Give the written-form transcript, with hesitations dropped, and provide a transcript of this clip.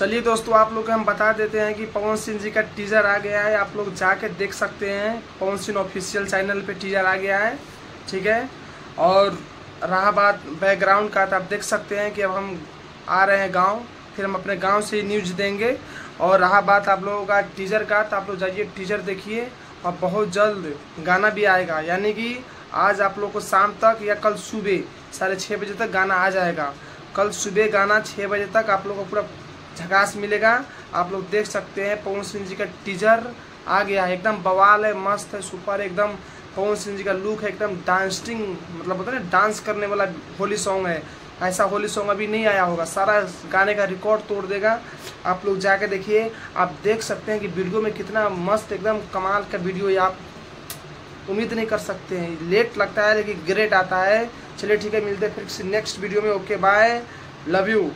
चलिए दोस्तों, आप लोग को हम बता देते हैं कि पवन सिंह जी का टीजर आ गया है। आप लोग जाके देख सकते हैं, पवन सिंह ऑफिशियल चैनल पे टीजर आ गया है, ठीक है। और रहा बात बैकग्राउंड का, तो आप देख सकते हैं कि अब हम आ रहे हैं गांव, फिर हम अपने गांव से न्यूज़ देंगे। और रहा बात आप लोगों का टीजर का, तो आप लोग जाइए टीजर देखिए। और बहुत जल्द गाना भी आएगा, यानी कि आज आप लोग को शाम तक या कल सुबह 6:30 बजे तक गाना आ जाएगा। कल सुबह गाना 6 बजे तक आप लोग को पूरा झकास मिलेगा। आप लोग देख सकते हैं पवन सिंह जी का टीजर आ गया है, एकदम बवाल है, मस्त है, सुपर, एकदम पवन सिंह जी का लुक है, एकदम डांसिंग, मतलब होता है ना डांस करने वाला होली सॉन्ग है। ऐसा होली सॉन्ग अभी नहीं आया होगा, सारा गाने का रिकॉर्ड तोड़ देगा। आप लोग जाके देखिए, आप देख सकते हैं कि वीडियो में कितना मस्त, एकदम कमाल का वीडियो है। आप उम्मीद नहीं कर सकते हैं, लेट लगता है लेकिन ग्रेट आता है। चलिए ठीक है, मिलते हैं फिर नेक्स्ट वीडियो में। Okay bye, love you.